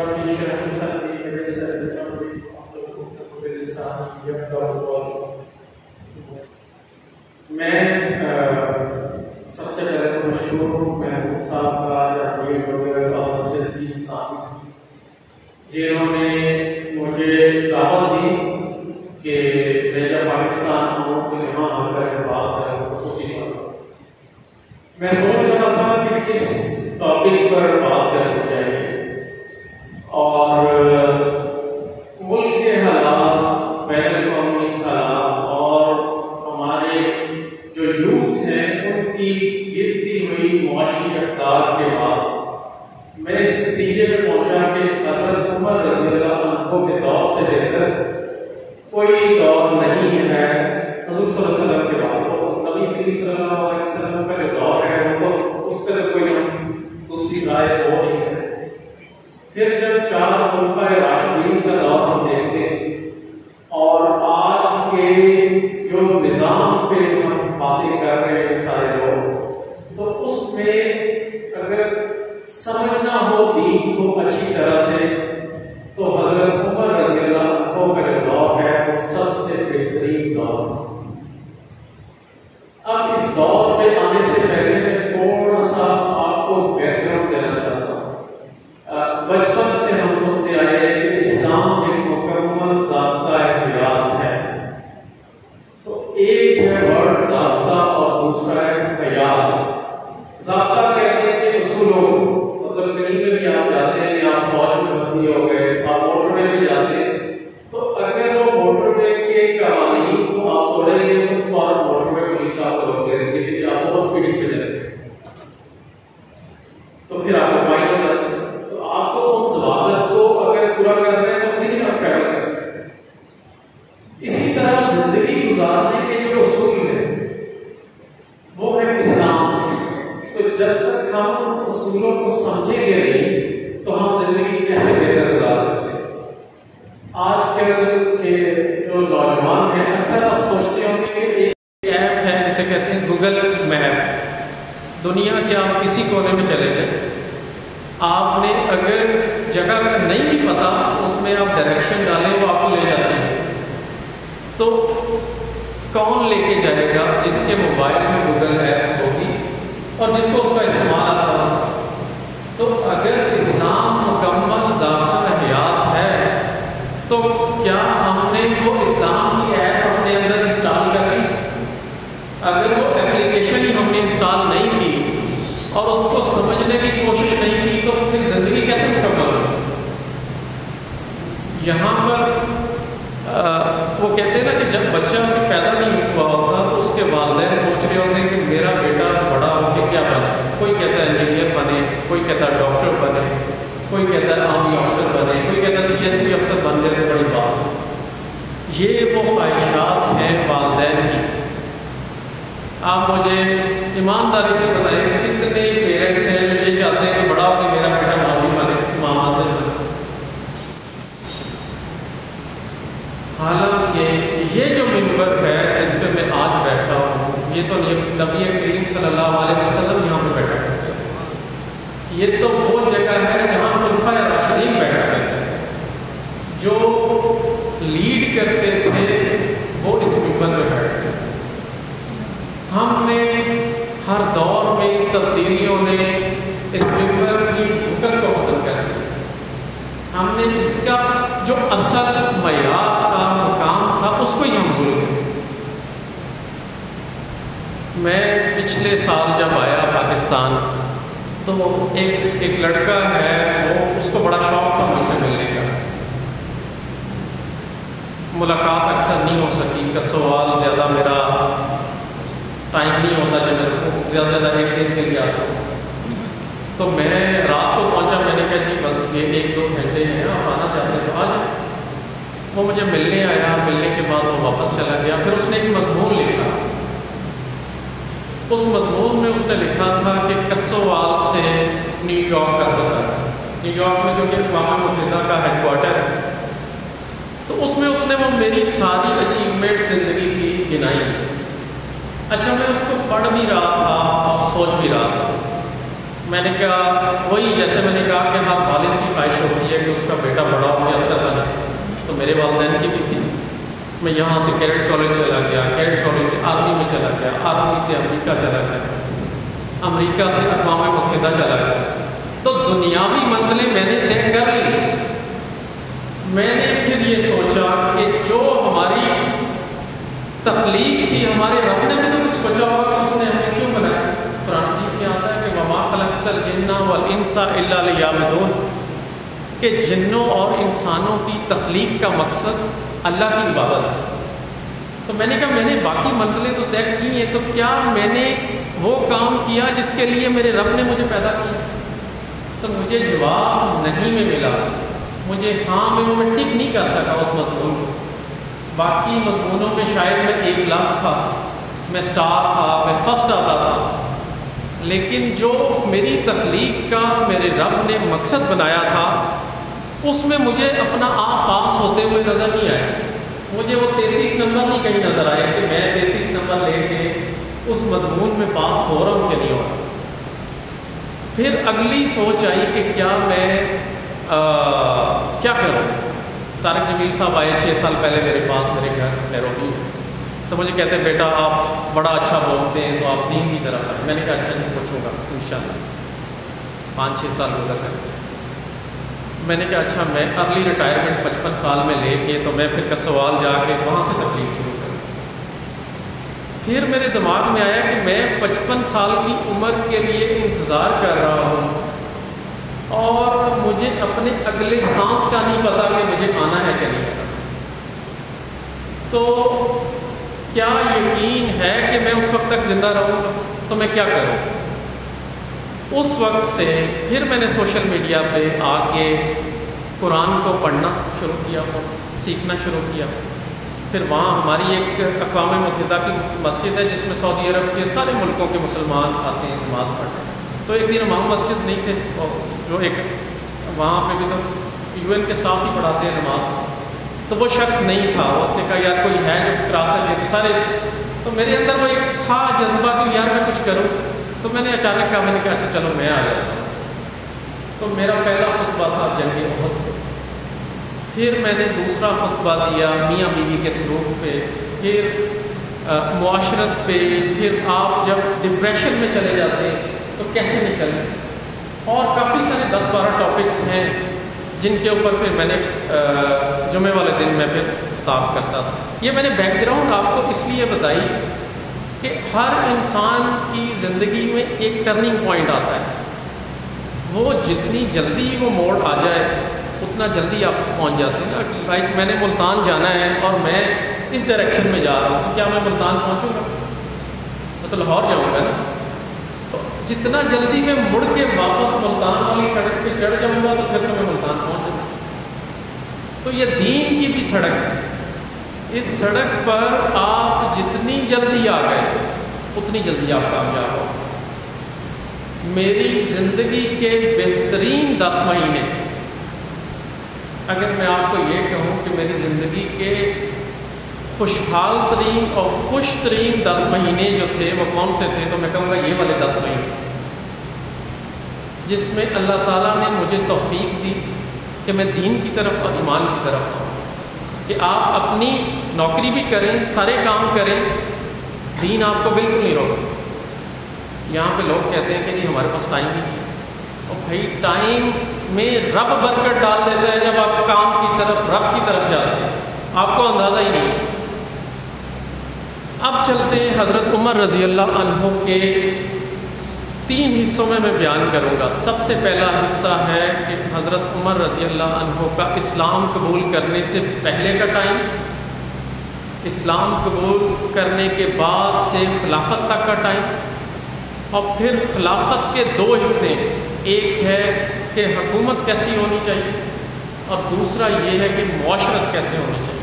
رب اشرح لي صدري ويسر لي امري واحلل عقدة من لساني يفقهوا قولي. میں سب سے پہلے تو مشہور محمود صاحب کا جہانگیر وغیرہ اور مسجد کی انسان جنہوں نے مجھے دعوت دی کہ میں جب پاکستان آؤں تو یہاں آ کر بات کروں خصوصی بات. میں سوچ رہا تھا کہ کس ٹاپک پر بات کرنی چاہیے اور ملک کے حالات، بین الاقوامی حالات اور ہمارے جو یوتھ ہیں ان کی گرتی ہوئی معاشی اقدار کے بعد میں اس نتیجے پہ پہنچا کہ حضرت عمر رضی اللہ عنہ کے دور سے لے کر کوئی دور نہیں ہے حضور صلی اللہ علیہ وسلم کے بعد. نبی کریم صلی اللہ علیہ وسلم کا جو دور ہے وہ اس پہ کوئی دوسری رائے ہو نہیں سکتی. پھر جب 4 خلفائے راشدین کا دور ہم دیکھتے ہیں اور آج کے جو نظام پہ ہم باتیں کر رہے ہیں سارے لوگ، تو اس میں اگر سمجھنا ہو دین کو اچھی طرح سے تو حضرت عمر رضی اللہ عنہ کا جو دور ہے وہ سب سے بہترین دور. اب اس دور پہ آنے سے پہلے میں تھوڑا سا آپ کو بیک گراؤنڈ دینا چاہتا ہوں. بچپن سے ہم سنتے آئے ہیں کہ اسلام ایک مکمل ضابطہ حیات ہے. تو ایک ہے ورڈ ضابطہ اور دوسرا ہے حیات. ضابطہ کہتے ہیں کہ اصولوں، مطلب کہیں پہ بھی آپ جاتے ہیں یا فوج میں بھرتی ہو گئے، آپ موٹر وے پہ جاتے ہیں تو اگر وہ موٹر وے کے قوانین کو آپ توڑیں گے تو فوراً موٹر وے پولیس آپ کو روک دیں گے کہ آپ اوور اسپیڈنگ پہ چلیں تو پھر آپ کو فائن ہو جاتا ہے. تو آپ کو ان ضوابط کو اگر پورا کر رہے ہیں تو پھر آپ ٹریول کر سکتے ہیں. اسی طرح زندگی گزارنے کے جو اصول ہیں وہ ہے اسلام. تو جب تک ہم اصولوں کو سمجھیں گے نہیں تو ہم زندگی کیسے بہتر گزار سکتے ہیں. آج کل کے جو نوجوان ہیں اکثر آپ سوچتے ہوں گے کہ ایک ایپ ہے جسے کہتے ہیں گوگل میپ. دنیا کے آپ کسی کونے میں چلے جائیں، آپ نے اگر جگہ کا نہیں بھی پتا اس میں آپ ڈائریکشن ڈالیں وہ آپ کو لے جاتے ہیں. تو کون لے کے جائے گا؟ جس کے موبائل میں گوگل ایپ ہوگی اور جس کو اس کا استعمال آتا ہے. تو اگر اسلام مکمل ضابطہ حیات ہے تو کیا ہم نے وہ اسلام کی ایپ اپنے اندر انسٹال کر لی؟ اگر وہ اپلیکیشن ہی ہم نے انسٹال نہیں کی اور اس کو سمجھنے کی کوشش نہیں کی تو پھر زندگی کیسے مکمل ہوگی؟ یہاں پر وہ کہتے ہیں نا کہ جب بچہ پیدا نہیں ہوا ہوتا تو اس کے والدین سوچ رہے ہوتے ہیں کہ میرا بیٹا بڑا ہو کے کیا بنے. کوئی کہتا ہے انجینئر بنے، کوئی کہتا ہے ڈاکٹر بنے، کوئی کہتا ہے آرمی افسر بنے، کوئی کہتا ہے CSP افسر بن جائے تو بڑی بات. یہ وہ خواہشات ہیں والدین کی. آپ مجھے ایمانداری سے بتائیں کہ کتنے پیرنٹس ہیں جو یہ چاہتے ہیں کہ بڑا ہو کے میرا بیٹا مولوی بنے، امام حاصل بنے. حالانکہ یہ جو منبر ہے جس پہ میں آج بیٹھا ہوں یہ تو نبی کریم صلی اللہ علیہ وسلم یہاں پہ بیٹھا کرتے تھے. یہ تو وہ جگہ ہے جہاں خلفائے راشدین بیٹھا کرتے تھے. جو لیڈ کرتے تھے وہ اس منبر پہ بیٹھتے تھے. ہم نے ہر دور میں تبدیلیوں نے اس منبر کی بھوکت کو ختم کر دیا. ہم نے اس کا جو اصل معیار تھا، مقام تھا، اس کو ہی ہم بھول گئے. میں پچھلے سال جب آیا پاکستان تو ایک لڑکا ہے، وہ اس کو بڑا شوق تھا مجھ سے ملنے کا. ملاقات اکثر نہیں ہو سکی کا سوال زیادہ، میرا ٹائم نہیں ہوتا جب میرے کو زیادہ سے زیادہ 1 دن کے لیے آتا ہوں. تو میں رات کو پہنچا، میں نے کہا جی بس یہ 1-2 گھنٹے ہیں، آپ آنا چاہتے ہیں تو آ جائیں. وہ مجھے ملنے آیا، ملنے کے بعد وہ واپس چلا گیا. پھر اس نے ایک مضمون لکھا. اس مضمون میں اس نے لکھا تھا کہ کسووال سے نیو یارک کا سفر. نیو یارک میں جو کہ اقوام متحدہ کا ہیڈ کوارٹر ہے. تو اس میں اس نے وہ میری ساری اچیومنٹ زندگی کی گنائی. اچھا میں اس کو پڑھ بھی رہا تھا اور سوچ بھی رہا تھا. میں نے کہا وہی جیسے میں نے کہا کہ ہر والد کی خواہش ہوتی ہے کہ اس میرے والدین کی بھی تھی. میں یہاں سے کیڈٹ کالج چلا گیا، کیڈٹ کالج سے آرمی میں چلا گیا، آرمی سے امریکہ چلا گیا، امریکہ سے اقوام متحدہ چلا گیا. تو دنیاوی منزلیں میں نے طے کر لی. میں نے پھر یہ سوچا کہ جو ہماری تخلیق تھی، ہمارے رب نے بھی تو کچھ سوچا ہوگا کہ اس نے ہمیں کیوں بنایا. قرآن مجید میں آتا ہے کہ وما خلقت الجن والانس الا لیعبدون، کہ جنوں اور انسانوں کی تخلیق کا مقصد اللہ کی عبادت ہے. تو میں نے کہا میں نے باقی منزلیں تو طے کی ہیں، تو کیا میں نے وہ کام کیا جس کے لیے میرے رب نے مجھے پیدا کیا؟ تو مجھے جواب نہیں میں ملا. مجھے ہاں میں ٹک نہیں کر سکا اس مضمون کو. باقی مضمونوں میں شاید میں A کلاس تھا، میں اسٹار تھا، میں فرسٹ آتا تھا، لیکن جو میری تخلیق کا میرے رب نے مقصد بنایا تھا اس میں مجھے اپنا آپ پاس ہوتے ہوئے نظر نہیں آیا. مجھے وہ 33 نمبر نہیں کہیں نظر آئے کہ میں 33 نمبر لے کے اس مضمون میں پاس ہو رہا ہوں کہ نہیں ہو رہا. پھر اگلی سوچ آئی کہ کیا میں کیا کروں. طارق جمیل صاحب آئے 6 سال پہلے میرے پاس، میرے گھر نیروبی، تو مجھے کہتے ہیں بیٹا آپ بڑا اچھا بولتے ہیں تو آپ دین کی طرف آئیں. میں نے کہا اچھا نہیں سوچوں گا انشاءاللہ. 5-6 سال گزر گئے. میں نے کہا اچھا میں ارلی ریٹائرمنٹ 55 سال میں لے کے تو میں پھر کسوال جا کے وہاں سے تکلیف شروع کروں. پھر میرے دماغ میں آیا کہ میں 55 سال کی عمر کے لیے انتظار کر رہا ہوں اور مجھے اپنے اگلے سانس کا نہیں پتا کہ مجھے آنا ہے کہ نہیں آنا. تو کیا یقین ہے کہ میں اس وقت تک زندہ رہوں گا؟ تو میں کیا کروں؟ اس وقت سے پھر میں نے سوشل میڈیا پہ آ کے قرآن کو پڑھنا شروع کیا، سیکھنا شروع کیا. پھر وہاں ہماری ایک اقوام متحدہ کی مسجد ہے جس میں سعودی عرب کے سارے ملکوں کے مسلمان آتے ہیں نماز پڑھنے. تو ایک دن وہاں مسجد نہیں تھے، جو ایک وہاں پہ بھی تو UN کے اسٹاف ہی پڑھاتے ہیں نماز، تو وہ شخص نہیں تھا. اس نے کہا یار کوئی ہے جو کرا سکے تو سارے. تو میرے اندر وہ ایک تھا جذبہ کہ یار میں کچھ کروں. تو میں نے اچانک کہا، میں نے کہا اچھا چلو میں آ جاتا ہوں. تو میرا پہلا خطبہ تھا جنگ احد پہ. پھر میں نے دوسرا خطبہ دیا میاں بیوی کے سلوک پہ، پھر معاشرت پہ، پھر آپ جب ڈپریشن میں چلے جاتے ہیں تو کیسے نکلیں، اور کافی سارے 10-12 ٹاپکس ہیں جن کے اوپر پھر میں نے جمعے والے دن میں پھر خطاب کرتا تھا. یہ میں نے بیک گراؤنڈ آپ کو اس لیے بتائی کہ ہر انسان کی زندگی میں ایک ٹرننگ پوائنٹ آتا ہے. وہ جتنی جلدی وہ موڑ آ جائے اتنا جلدی آپ پہنچ جاتے ہیں. لائک میں نے ملتان جانا ہے اور میں اس ڈائریکشن میں جا رہا ہوں، تو کیا میں ملتان پہنچوں گا؟ میں تو لاہور جاؤں گا نا. تو جتنا جلدی میں مڑ کے واپس ملتان والی سڑک پہ چڑھ جاؤں گا تو پھر تو میں ملتان پہنچ جاؤں گا. تو یہ دین کی بھی سڑک ہے. اس سڑک پر آپ جتنی جلدی آ گئے اتنی جلدی آپ کامیاب ہو. میری زندگی کے بہترین 10 مہینے، اگر میں آپ کو یہ کہوں کہ میری زندگی کے خوشحال ترین اور خوش ترین 10 مہینے جو تھے وہ کون سے تھے، تو میں کہوں گا یہ والے 10 مہینے، جس میں اللہ تعالیٰ نے مجھے توفیق دی کہ میں دین کی طرف اور ایمان کی طرف آؤں. کہ آپ اپنی نوکری بھی کریں، سارے کام کریں، دین آپ کو بالکل نہیں روکے. یہاں پہ لوگ کہتے ہیں کہ نہیں ہمارے پاس ٹائم ہی نہیں. اور بھائی ٹائم میں رب برکت ڈال دیتا ہے جب آپ کام کی طرف، رب کی طرف جاتے ہیں، آپ کو اندازہ ہی نہیں. اب چلتے ہیں حضرت عمر رضی اللہ عنہ کے 3 حصوں میں بیان کروں گا. سب سے پہلا حصہ ہے کہ حضرت عمر رضی اللہ عنہ کا اسلام قبول کرنے سے پہلے کا ٹائم، اسلام قبول کرنے کے بعد سے خلافت تک کا ٹائم، اور پھر خلافت کے 2 حصے. ایک ہے کہ حکومت کیسی ہونی چاہیے اور دوسرا یہ ہے کہ معاشرت کیسے ہونی چاہیے.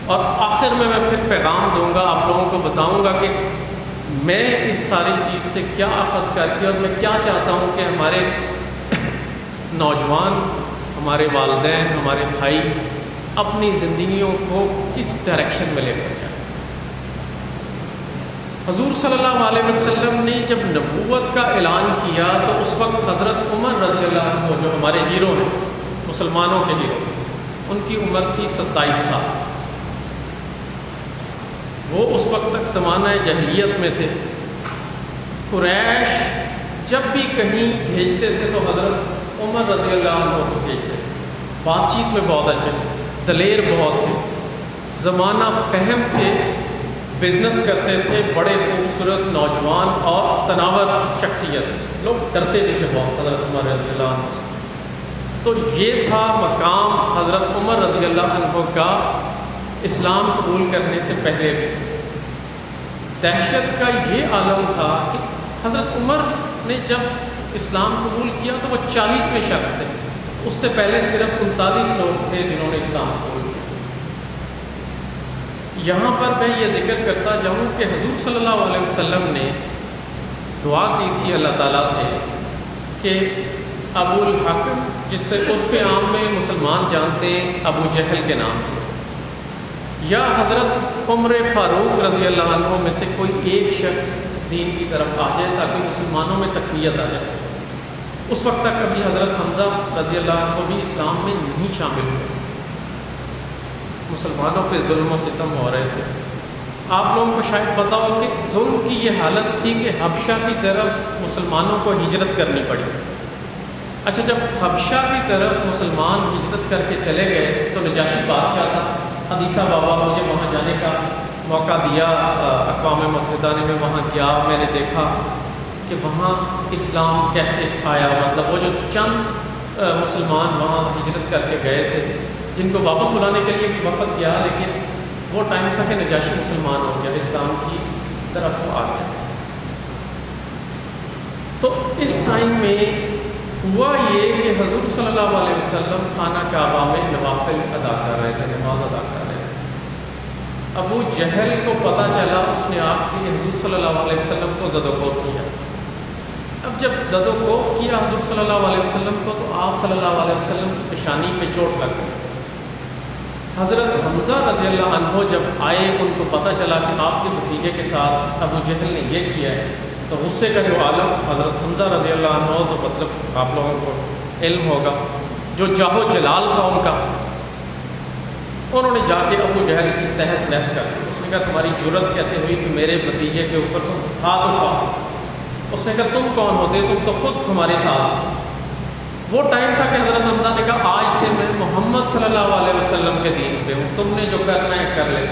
اور آخر میں پھر پیغام دوں گا، آپ لوگوں کو بتاؤں گا کہ میں اس ساری چیز سے کیا اخذ کر کے، اور میں کیا چاہتا ہوں کہ ہمارے نوجوان، ہمارے والدین، ہمارے بھائی اپنی زندگیوں کو کس ڈائریکشن میں لے کر جائیں. حضور صلی اللہ علیہ وسلم نے جب نبوت کا اعلان کیا تو اس وقت حضرت عمر رضی اللہ عنہ جو ہمارے ہیرو ہیں، مسلمانوں کے ہیرو، ان کی عمر تھی 27 سال. وہ اس وقت تک زمانہ جاہلیت میں تھے. قریش جب بھی کہیں بھیجتے تھے تو حضرت عمر رضی اللہ عنہ کو بھیجتے تھے. بات چیت میں بہت اچھے تھے، دلیر بہت تھے، زمانہ فہم تھے، بزنس کرتے تھے، بڑے خوبصورت نوجوان اور تناور شخصیت. لوگ ڈرتے بھی تھے بہت حضرت عمر رضی اللہ عنہ سے. تو یہ تھا مقام حضرت عمر رضی اللہ عنہ کا اسلام قبول کرنے سے پہلے بھی. دہشت کا یہ عالم تھا کہ حضرت عمر نے جب اسلام قبول کیا تو وہ 40ویں شخص تھے. اس سے پہلے صرف 39 لوگ تھے جنہوں نے اسلام قبول کیا. یہاں پر میں یہ ذکر کرتا جاؤں کہ حضور صلی اللہ علیہ وسلم نے دعا کی تھی اللہ تعالیٰ سے کہ ابو الحکم، جس سے عرف عام میں مسلمان جانتے ہیں ابو جہل کے نام سے، یا حضرت عمر فاروق رضی اللہ عنہ میں سے کوئی ایک شخص دین کی طرف آ جائے تاکہ مسلمانوں میں تقویت آ جائے. اس وقت تک ابھی حضرت حمزہ رضی اللہ عنہ بھی اسلام میں نہیں شامل ہوئے. مسلمانوں پہ ظلم و ستم ہو رہے تھے. آپ لوگوں کو شاید پتا ہو کہ ظلم کی یہ حالت تھی کہ حبشہ کی طرف مسلمانوں کو ہجرت کرنی پڑی. اچھا، جب حبشہ کی طرف مسلمان ہجرت کر کے چلے گئے تو نجاشی بادشاہ تھا. حدیثہ بابا مجھے وہاں جانے کا موقع دیا، اقوام متحدہ نے، میں وہاں گیا، میں نے دیکھا کہ وہاں اسلام کیسے آیا. مطلب وہ جو چند مسلمان وہاں ہجرت کر کے گئے تھے جن کو واپس بلانے کے لیے بھی وفد گیا، لیکن وہ ٹائم تھا کہ نجاشی مسلمان ہو گیا، اسلام کی طرف وہ آ گیا. تو اس ٹائم میں ہوا یہ کہ حضور صلی اللہ علیہ وسلم خانہ کعبہ میں نوافل ادا کر رہے تھے، نماز ادا کر رہے تھے. ابو جہل کو پتہ چلا، اس نے آ کے حضور صلی اللہ علیہ وسلم کو زد و کوب کیا. اب جب زد و کوب کیا حضور صلی اللہ علیہ وسلم کو تو آپ صلی اللہ علیہ وسلم کی پیشانی پہ چوٹ لگ گئی. حضرت حمزہ رضی اللہ عنہ جب آئے، ان کو پتہ چلا کہ آپ کے بھتیجے کے ساتھ ابو جہل نے یہ کیا ہے، تو غصے کا جو عالم حضرت حمزہ رضی اللہ عنہ، تو مطلب آپ لوگوں کو علم ہوگا جو جاہ و جلال تھا ان کا، انہوں نے جا کے ابو جہل کی تہس نہس کر دی. اس نے کہا تمہاری جرت کیسے ہوئی کہ میرے بھتیجے کے اوپر تم ہاتھ اٹھاؤ؟ اس نے کہا تم کون ہوتے، تم تو خود ہمارے ساتھ. وہ ٹائم تھا کہ حضرت حمزہ نے کہا آج سے میں محمد صلی اللہ علیہ وسلم کے دین پہ ہوں، تم نے جو کرنا ہے کر لے.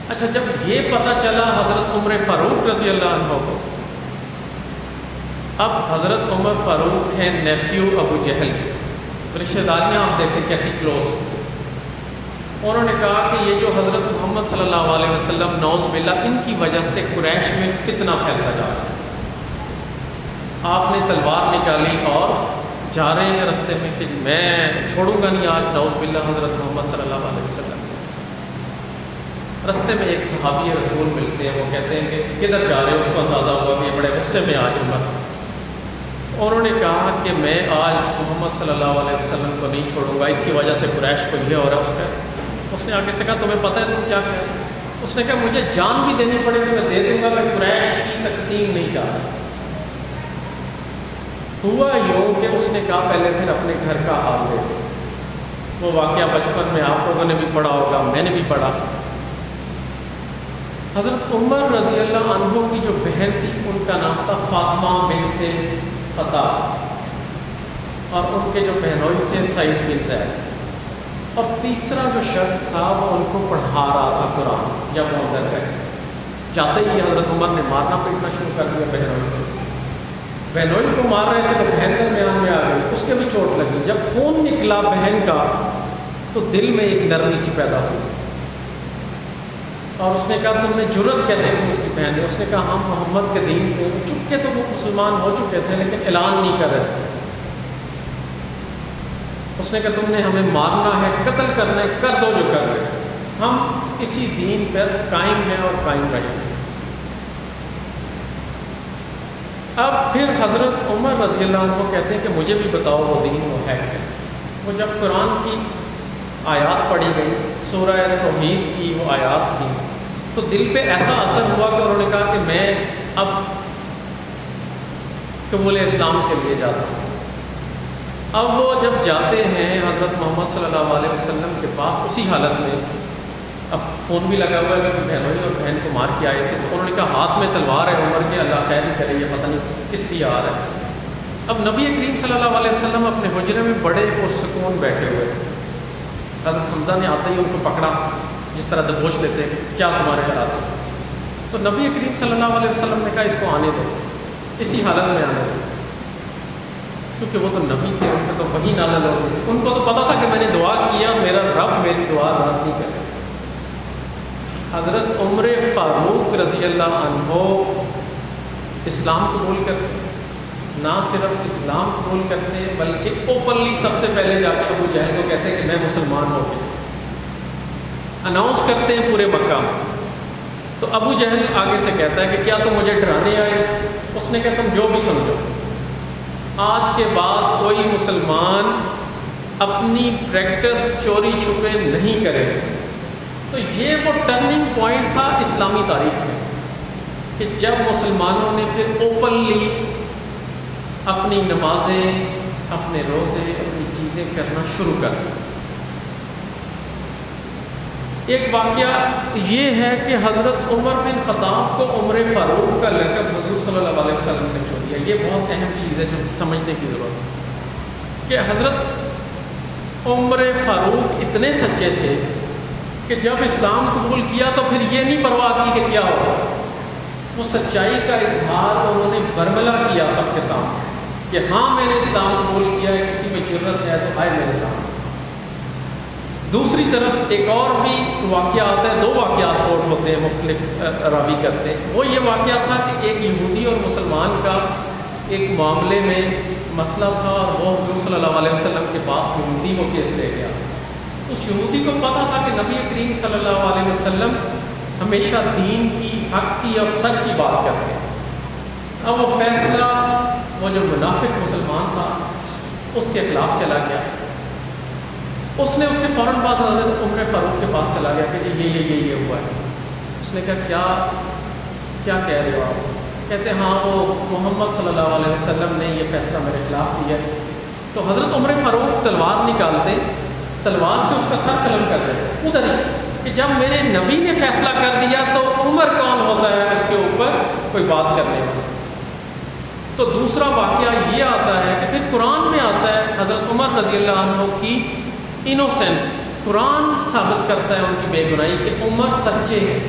اچھا، جب یہ پتہ چلا حضرت عمر فاروق رضی اللہ عنہ کو، اب حضرت عمر فاروق ہیں نیفیو ابو جہل کے، رشتہ داریاں آپ دیکھیں کیسی کلوز. انہوں نے کہا کہ یہ جو حضرت محمد صلی اللہ علیہ وسلم نعوذ باللہ ان کی وجہ سے قریش میں فتنہ پھیلتا جا رہا ہے. آپ نے تلوار نکالی اور جا رہے ہیں رستے میں کہ میں چھوڑوں گا نہیں آج نعوذ باللہ حضرت محمد صلی اللہ علیہ وسلم. رستے میں ایک صحابی رسول ملتے ہیں، وہ کہتے ہیں کہ کدھر جا رہے ہیں؟ اس کو اندازہ ہوا کہ بڑے غصے میں آج عمر. انہوں نے کہا کہ میں آج محمد صلی اللہ علیہ وسلم کو نہیں چھوڑوں گا، اس کی وجہ سے قریش کو یہ ہو رہا ہے. اس نے آگے سے کہا تمہیں پتہ ہے تم کیا کہہ رہے؟ اس نے کہا مجھے جان بھی دینی پڑے تو میں دے دوں گا، میں قریش کی تقسیم نہیں چاہتا. ہوا یوں کہ اس نے کہا پہلے پھر اپنے گھر کا حال دیکھو. وہ واقعہ بچپن میں آپ لوگوں نے بھی پڑھا ہوگا، میں نے بھی پڑھا. حضرت عمر رضی اللہ عنہ کی جو بہن تھی ان کا نام تھا فاطمہ بنت خطاب، اور ان کے جو بہنوئی تھے سعید بن زید. اور تیسرا جو شخص تھا وہ ان کو پڑھا رہا تھا قرآن. جب وہ اندر گئے جاتے ہی حضرت عمر نے مارنا پیٹنا شروع کر دیا بہنوئی کو. بہنوئی کو مار رہے تھے تو بہن درمیان میں آ گئی، اس کے بھی چوٹ لگی. جب خون نکلا بہن کا تو دل میں ایک نرمی سی پیدا ہوئی، اور اس نے کہا تم نے جرت کیسے کی؟ اس کی بہن نے. اس نے کہا ہم محمد کے دین پہ چپکے تو وہ مسلمان ہو چکے تھے لیکن اعلان نہیں کر رہے تھے. اس نے کہا تم نے ہمیں مارنا ہے، قتل کرنا ہے، کر دو جو کر رہے. ہم اسی دین پر قائم ہیں اور قائم رہیں گے. اب پھر حضرت عمر رضی اللہ عنہ کہتے ہیں کہ مجھے بھی بتاؤ وہ دین وہ ہے کیا. وہ جب قرآن کی آیات پڑھی گئی، سورہ توحید کی وہ آیات تھی، تو دل پہ ایسا اثر ہوا کہ انہوں نے کہا کہ میں اب قبول اسلام کے لیے جاتا ہوں. اب وہ جب جاتے ہیں حضرت محمد صلی اللہ علیہ وسلم کے پاس اسی حالت میں، اب فون بھی لگا ہوا ہے کہ بہنوئی اور بہن کو مار کے آئے تھے، تو انہوں نے کہا ہاتھ میں تلوار ہے عمر کے، اللہ خیر ہی کرے، یہ پتہ نہیں کس لیے آ رہا ہے۔ اب نبی کریم صلی اللہ علیہ وسلم اپنے حجرے میں بڑے پرسکون بیٹھے ہوئے تھے۔ حضرت حمزہ نے آتے ہی ان کو پکڑا، جس طرح دبوچ لیتے کیا تمہارے حالات ہیں، تو نبی کریم صلی اللہ علیہ وسلم نے کہا اس کو آنے دو، اسی حالت میں آنے دو، کیونکہ وہ تو نبی تھے، ان پہ تو وحی نازل ہو گئی تھی، ان کو تو پتا تھا کہ میں نے دعا کیا، میرا رب میری دعا رد نہیں کرے۔ حضرت عمر فاروق رضی اللہ عنہ اسلام قبول کرتے، نہ صرف اسلام قبول کرتے بلکہ اوپنلی سب سے پہلے جا کے ابو جہل کو کہتے ہیں کہ میں مسلمان ہو گیا، اناؤنس کرتے ہیں پورے مکہ میں۔ تو ابو جہل آگے سے کہتا ہے کہ کیا تم مجھے ڈرانے آئے؟ اس نے کہا تم جو بھی سمجھو، آج کے بعد کوئی مسلمان اپنی پریکٹس چوری چھپے نہیں کرے۔ تو یہ وہ ٹرننگ پوائنٹ تھا اسلامی تاریخ میں کہ جب مسلمانوں نے پھر اوپنلی اپنی نمازیں، اپنے روزے، اپنی چیزیں کرنا شروع کر دی۔ ایک واقعہ یہ ہے کہ حضرت عمر بن خطاب کو عمر فاروق کا لقب حضور صلی اللہ علیہ وسلم نے کیوں دیا؟ یہ بہت اہم چیز ہے جو سمجھنے کی ضرورت ہے کہ حضرت عمر فاروق اتنے سچے تھے کہ جب اسلام قبول کیا تو پھر یہ نہیں پرواہ کی کہ کیا ہو، وہ سچائی کا اظہار انہوں نے برملا کیا سب کے سامنے کہ ہاں میں نے اسلام قبول کیا ہے، کسی میں جرت ہے تو آئے میرے سامنے۔ دوسری طرف ایک اور بھی واقعہ آتا ہے، دو واقعات کوٹ ہوتے ہیں، مختلف راوی کرتے ہیں۔ وہ یہ واقعہ تھا کہ ایک یہودی اور مسلمان کا ایک معاملے میں مسئلہ تھا، اور وہ حضور صلی اللہ علیہ وسلم کے پاس یہودی وہ کیس لے گیا۔ اس یہودی کو پتا تھا کہ نبی کریم صلی اللہ علیہ وسلم ہمیشہ دین کی، حق کی اور سچ کی بات کرتے ہیں۔ اب وہ فیصلہ وہ جو منافق مسلمان تھا اس کے خلاف چلا گیا، اس نے اس کے فوراً بعد حضرت عمر فاروق کے پاس چلا گیا کہ یہ ہوا ہے۔ اس نے کہا کیا کہہ رہے ہو آپ؟ کہتے ہاں وہ محمد صلی اللہ علیہ وسلم نے یہ فیصلہ میرے خلاف دیا ہے۔ تو حضرت عمر فاروق تلوار نکالتے، تلوار سے اس کا سر قلم کر دیتے ادھر ہی کہ جب میرے نبی نے فیصلہ کر دیا تو عمر کون ہوتا ہے اس کے اوپر کوئی بات کرنے والا۔ تو دوسرا واقعہ یہ آتا ہے کہ پھر قرآن میں آتا ہے حضرت عمر رضی اللہ عنہ کی انوسینس، قرآن ثابت کرتا ہے ان کی بے گناہی کہ عمر سچے ہیں۔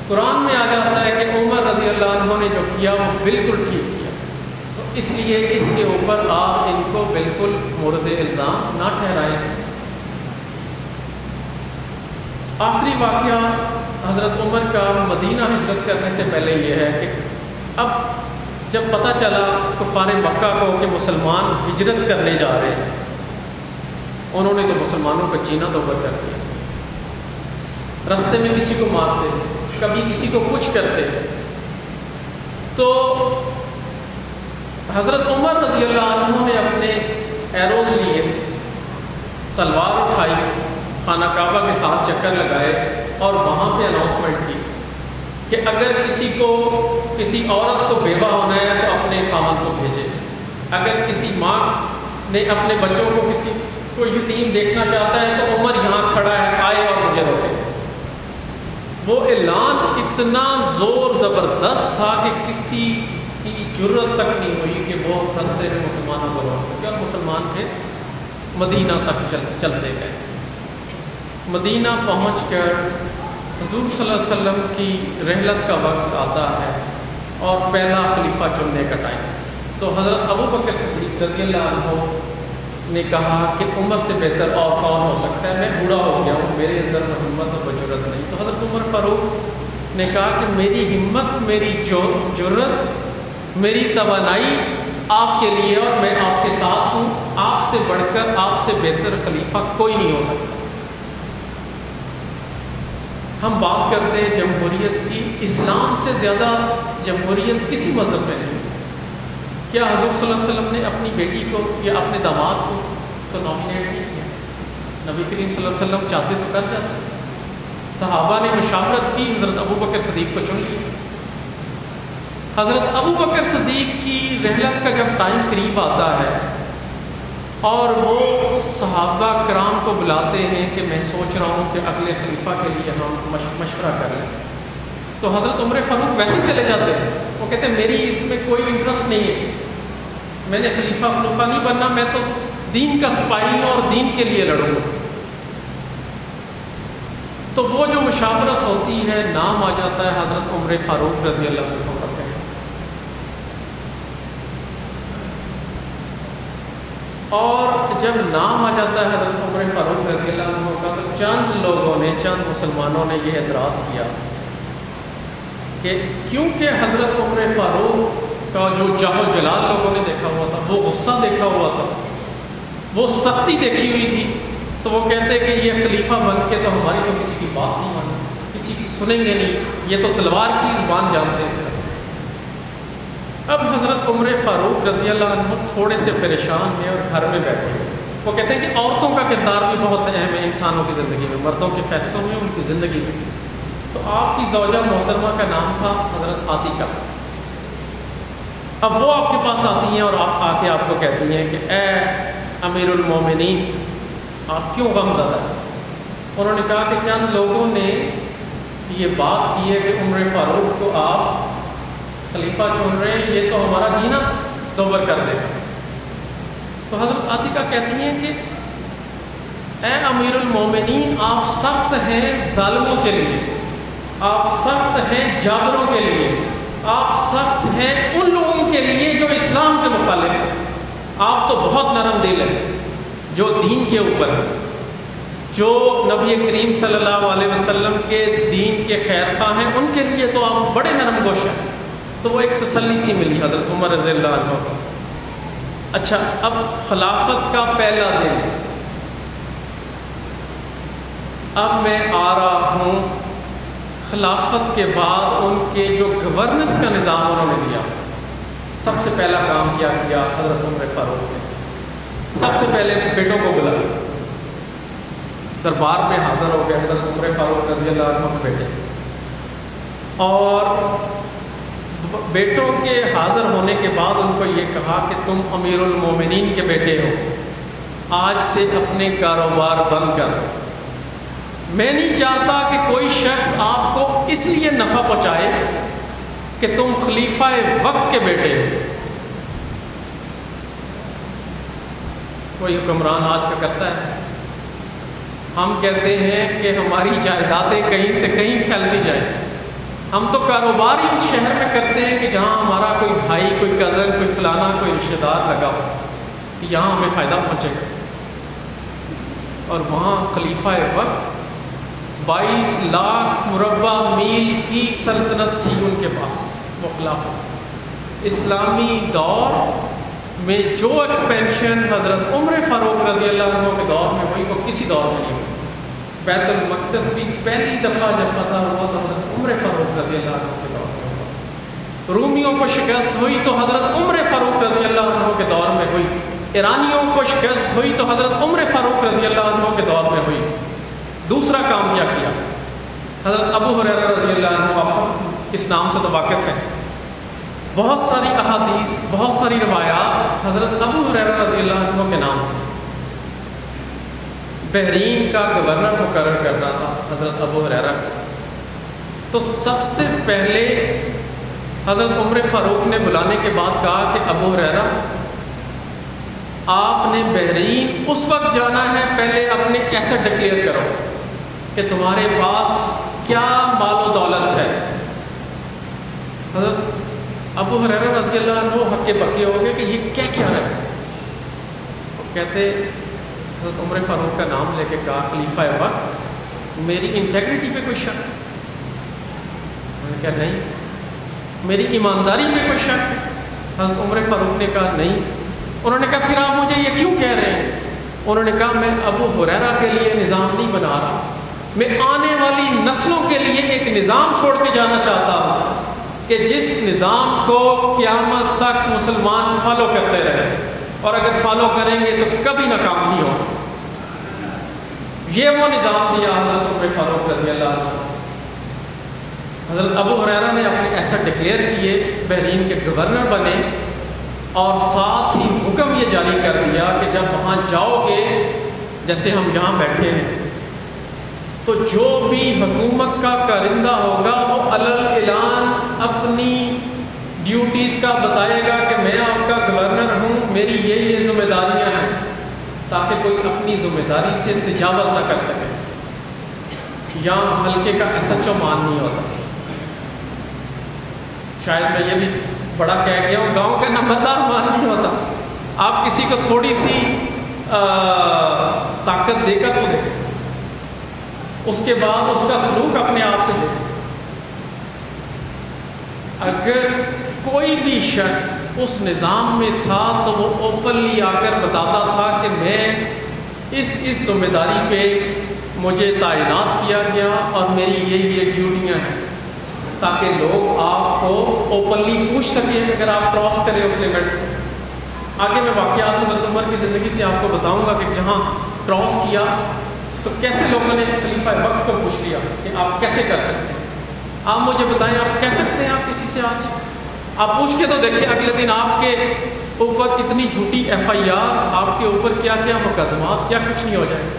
قرآن میں آ جاتا ہے کہ عمر رضی اللہ عنہ نے جو کیا وہ بالکل ٹھیک کیا، تو اس لیے اس کے اوپر آپ ان کو بالکل مورد الزام نہ ٹھہرائیں۔ آخری واقعہ حضرت عمر کا مدینہ ہجرت کرنے سے پہلے یہ ہے کہ اب جب پتہ چلا کفار مکہ کو کہ مسلمان ہجرت کرنے جا رہے ہیں، انہوں نے تو مسلمانوں کا جینا دوبر کر دیا، رستے میں کسی کو مارتے، کبھی کسی کو کچھ کرتے۔ تو حضرت عمر رضی اللہ عنہ نے اپنے ایروز لیے، تلوار اٹھائی، خانہ کعبہ کے ساتھ چکر لگائے اور وہاں پہ اناؤنسمنٹ کی کہ اگر کسی عورت کو بیوہ ہونا ہے تو اپنے خامند کو بھیجے، اگر کسی ماں نے اپنے بچوں کو یتیم دیکھنا چاہتا ہے تو عمر یہاں کھڑا ہے، آئے اور مجھے روکے۔ وہ اعلان اتنا زور زبردست تھا کہ کسی کی جرت تک نہیں ہوئی کہ وہ رستے میں مسلمانوں کو روک سکے، اور مسلمان پھر مدینہ تک چلتے گئے۔ مدینہ پہنچ کر حضور صلی اللہ علیہ وسلم کی رحلت کا وقت آتا ہے اور پہلا خلیفہ چننے کا ٹائم۔ تو حضرت ابو بکر صدیق رضی اللہ عنہ نے کہا کہ عمر سے بہتر اور کون ہو سکتا ہے، میں بوڑھا ہو گیا ہوں، میرے اندر ہمت اور بجرت نہیں۔ تو حضرت عمر فاروق نے کہا کہ میری ہمت، میری جرت، میری توانائی آپ کے لیے، اور میں آپ کے ساتھ ہوں، آپ سے بڑھ کر، آپ سے بہتر خلیفہ کوئی نہیں ہو سکتا۔ ہم بات کرتے ہیں جمہوریت کی، اسلام سے زیادہ جمہوریت کسی مذہب میں نہیں۔ کیا حضور صلی اللہ علیہ وسلم نے اپنی بیٹی کو یا اپنے داماد کو تو نامینیٹ نہیں کیا؟ نبی کریم صلی اللہ علیہ وسلم چاہتے تو کر جاتے، صحابہ نے مشاورت کی، حضرت ابو بکر صدیق کو چن لیا۔ حضرت ابو بکر صدیق کی رحلت کا جب ٹائم قریب آتا ہے اور وہ صحابہ کرام کو بلاتے ہیں کہ میں سوچ رہا ہوں کہ اگلے خلیفہ کے لیے ہم مشورہ کر لیں. تو حضرت عمر فاروق ویسے ہی چلے جاتے ہیں. وہ کہتے ہیں میری اس میں کوئی انٹرسٹ نہیں ہے، میں نے خلیفہ نہیں بننا، میں تو دین کا سپاہی ہوں اور دین کے لیے لڑوں گا. تو وہ جو مشاورت ہوتی ہے، نام آ جاتا ہے حضرت عمر فاروق رضی اللہ عنہ کا. اور جب نام آ جاتا ہے حضرت عمر فاروق رضی اللہ عنہ کا، تو چند لوگوں نے، چند مسلمانوں نے یہ اعتراض کیا کہ کیونکہ حضرت عمر فاروق کا جو جاہ و جلال لوگوں نے دیکھا ہوا تھا، وہ غصہ دیکھا ہوا تھا، وہ سختی دیکھی ہوئی تھی، تو وہ کہتے کہ یہ خلیفہ بن کے تو ہماری تو کسی کی بات نہیں مانی، کسی کی سنیں گے نہیں، یہ تو تلوار کی زبان جانتے ہیں صرف. اب حضرت عمر فاروق رضی اللہ عنہ تھوڑے سے پریشان ہیں اور گھر میں بیٹھے ہیں. وہ کہتے ہیں کہ عورتوں کا کردار بھی بہت اہم ہے انسانوں کی زندگی میں، مردوں کے فیصلوں میں، ان کی زندگی میں. تو آپ کی زوجہ محترمہ کا نام تھا حضرت عاتکہ. اب وہ آپ کے پاس آتی ہیں اور آپ آ کے آپ کو کہتی ہیں کہ اے امیر المومنین، آپ کیوں غم زدہ ہیں؟ انہوں نے کہا کہ چند لوگوں نے یہ بات کی ہے کہ عمر فاروق کو آپ خلیفہ چن رہے ہیں، یہ تو ہمارا جینا دوبر کر دے گا. تو حضرت عاتکہ کہتی ہیں کہ اے امیر المومنین، آپ سخت ہیں ظالموں کے لیے، آپ سخت ہیں جابروں کے لیے، آپ سخت ہیں ان لوگوں کے لیے جو اسلام کے مخالف ہیں. آپ تو بہت نرم دل ہیں جو دین کے اوپر ہے، جو نبی کریم صلی اللہ علیہ وسلم کے دین کے خیر خواہ ہیں، ان کے لیے تو آپ بڑے نرم گوش ہیں. تو وہ ایک تسلی سی ملی حضرت عمر رضی اللہ عنہ کو. اچھا، اب خلافت کا پہلا دن، اب میں آ رہا ہوں خلافت کے بعد ان کے جو گورننس کا نظام انہوں نے دیا. سب سے پہلا کام کیا حضرت عمر فاروق نے؟ سب سے پہلے بیٹوں کو بلایا، دربار میں حاضر ہو گئے حضرت عمر فاروق رضی اللہ عنہ کے بیٹے، اور بیٹوں کے حاضر ہونے کے بعد ان کو یہ کہا کہ تم امیر المومنین کے بیٹے ہو، آج سے اپنے کاروبار بند کر. میں نہیں چاہتا کہ کوئی شخص آپ کو اس لیے نفع پہنچائے کہ تم خلیفہ وقت کے بیٹے ہو. کوئی حکمران آج کا کرتا ہے ایسا؟ ہم کہتے ہیں کہ ہماری جائیدادیں کہیں سے کہیں پھیلتی جائیں. ہم تو کاروبار ہی اس شہر میں کرتے ہیں کہ جہاں ہمارا کوئی بھائی، کوئی کزن، کوئی فلانا، کوئی رشتہ دار لگا ہو کہ یہاں ہمیں فائدہ پہنچے گا. اور وہاں خلیفہ وقت 22 لاکھ مربع میل کی سلطنت تھی ان کے پاس. وہ خلافت اسلامی دور میں جو ایکسپینشن حضرت عمر فاروق رضی اللہ عنہ کے دور میں ہوئی، وہ کسی دور میں نہیں ہوئی. بیت المقدس بھی پہلی دفعہ جب فتح ہوا تو حضرت عمر فاروق رضی اللہ عنہ کے دور میں ہوا. رومیوں کو شکست ہوئی تو حضرت عمر فاروق رضی اللہ عنہ کے دور میں ہوئی. ایرانیوں کو شکست ہوئی تو حضرت عمر فاروق رضی اللہ عنہ کے دور میں ہوئی. دوسرا کام کیا حضرت ابو ہریرہ رضی اللہ عنہ، آپ سب اس نام سے تو واقف ہیں. بہت ساری احادیث، بہت ساری روایات حضرت ابو ہریرہ رضی اللہ عنہ کے نام سے. بحرین کا گورنر مقرر کرنا تھا حضرت ابو ہریرہ کو. تو سب سے پہلے حضرت عمر فاروق نے بلانے کے بعد کہا کہ ابو ہریرہ، آپ نے بحرین اس وقت جانا ہے، پہلے اپنے ایسٹ ڈکلیئر کرو کہ تمہارے پاس کیا مال و دولت ہے. حضرت ابو ہریرہ رضی اللہ عنہ ہکے بکے ہو گئے کہ یہ کیا کہہ رہے ہیں. کہتے حضرت عمر فاروق کا نام لے کے کہا خلیفہ وقت، میری انٹیگریٹی پہ کوئی شک؟ میں نے کہا نہیں. میری ایمانداری پہ کوئی شک؟ حضرت عمر فاروق نے کہا نہیں. انہوں نے کہا پھر آپ مجھے یہ کیوں کہہ رہے ہیں؟ انہوں نے کہا میں ابو ہریرہ کے لیے نظام نہیں بنا رہا، میں آنے والی نسلوں کے لیے ایک نظام چھوڑ کے جانا چاہتا ہوں کہ جس نظام کو قیامت تک مسلمان فالو کرتے رہیں، اور اگر فالو کریں گے تو کبھی ناکام نہیں ہو. یہ وہ نظام دیا حضرت عمر فاروق رضی اللہ عنہ. حضرت ابو ہریرہ نے اپنے ایسٹ ڈکلیئر کیے، بحرین کے گورنر بنے. اور ساتھ ہی حکم یہ جاری کر دیا کہ جب وہاں جاؤ گے، جیسے ہم یہاں بیٹھے ہیں، تو جو بھی حکومت کا کارندہ ہوگا وہ علل اعلان اپنی ڈیوٹیز کا بتائے گا کہ میں آپ کا گورنر ہوں، میری یہ ذمہ داریاں ہیں، تاکہ کوئی اپنی ذمہ داری سے تجاوز نہ کر سکے۔ یہاں حلقے کا SHO مان نہیں ہوتا، شاید میں یہ بھی بڑا کہہ گیا ہوں، گاؤں کا نمبردار مان نہیں ہوتا۔ آپ کسی کو تھوڑی سی طاقت دے کر تو دیکھیں، اس کے بعد اس کا سلوک اپنے آپ سے دیکھیں۔ اگر کوئی بھی شخص اس نظام میں تھا تو وہ اوپنلی آ کر بتاتا تھا کہ میں اس ذمہ داری پہ مجھے تعینات کیا گیا اور میری یہ ڈیوٹیاں ہیں، تاکہ لوگ آپ کو اوپنلی پوچھ سکیں اگر آپ کراس کریں اس لمٹس کو۔ آگے میں واقعات حضرت عمر کی زندگی سے آپ کو بتاؤں گا کہ جہاں کراس کیا تو کیسے لوگوں نے خلیفہ وقت کو پوچھ لیا کہ آپ کیسے کر سکتے ہیں۔ آپ مجھے بتائیں، آپ کہہ سکتے ہیں آپ کسی سے آج؟ آپ پوچھ کے تو دیکھیں، اگلے دن آپ کے اوپر اتنی جھوٹی FIRs، آپ کے اوپر کیا کیا مقدمات، کیا کچھ نہیں ہو جائے۔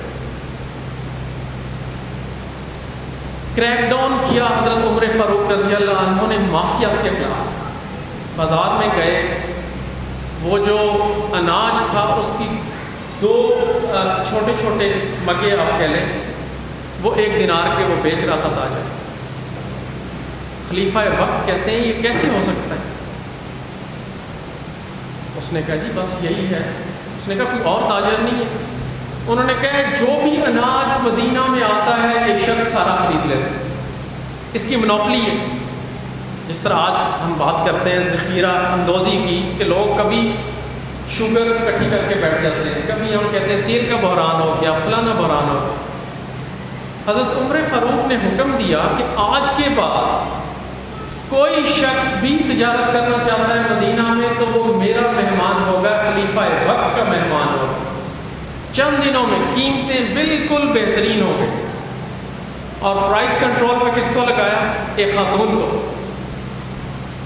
کریک ڈاؤن کیا حضرت عمر فاروق رضی اللہ عنہ نے مافیاز کے خلاف۔ بازار میں گئے، وہ جو اناج تھا اس کی 2 چھوٹے چھوٹے مگے آپ کہہ لیں، وہ 1 دینار کے وہ بیچ رہا تھا تاجر۔ خلیفہ وقت کہتے ہیں یہ کیسے ہو سکتا ہے؟ اس نے کہا جی بس یہی ہے۔ اس نے کہا کوئی اور تاجر نہیں ہے؟ انہوں نے کہا جو بھی اناج مدینہ میں آتا ہے یہ شخص سارا خرید لیتا ہے، اس کی منوپلی ہے۔ جس طرح آج ہم بات کرتے ہیں ذخیرہ اندوزی کی، کہ لوگ کبھی شوگر اکٹھی کر کے بیٹھ جاتے ہیں، کبھی ہم کہتے ہیں تیل کا بحران ہو گیا، فلانا بحران ہو گیا۔ حضرت عمر فاروق نے حکم دیا کہ آج کے بعد کوئی شخص بھی تجارت کرنا چاہتا ہے مدینہ میں تو وہ میرا مہمان ہوگا، خلیفہ وقت کا مہمان ہوگا۔ چند دنوں میں قیمتیں بالکل بہترین ہو گئی، اور پرائس کنٹرول پہ کس کو لگایا؟ ایک خاتون کو۔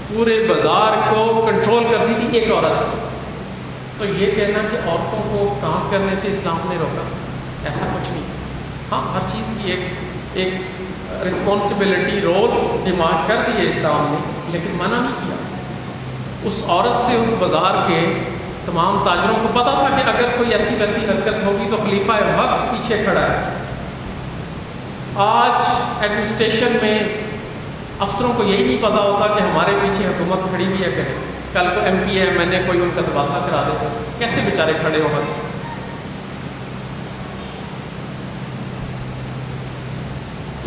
پورے بازار کو کنٹرول کر دی تھی ایک عورت۔ تو یہ کہنا کہ عورتوں کو کام کرنے سے اسلام نے روکا، ایسا کچھ نہیں۔ ہاں، ہر چیز کی ایک رسپانسبلٹی، رول ڈیمانڈ کر دی ہے اسلام نے، لیکن منع نہیں کیا۔ اس عورت سے اس بازار کے تمام تاجروں کو پتا تھا کہ اگر کوئی ایسی ویسی حرکت ہوگی تو خلیفہ وقت پیچھے کھڑا ہے۔ آج ایڈمنسٹریشن میں افسروں کو یہی نہیں پتا ہوتا کہ ہمارے پیچھے حکومت کھڑی ہوئی ہے کہ کل کو MP ہے MNA کوئی ان کا تبادلہ کرا دیتا، کیسے بیچارے کھڑے ہو گئے۔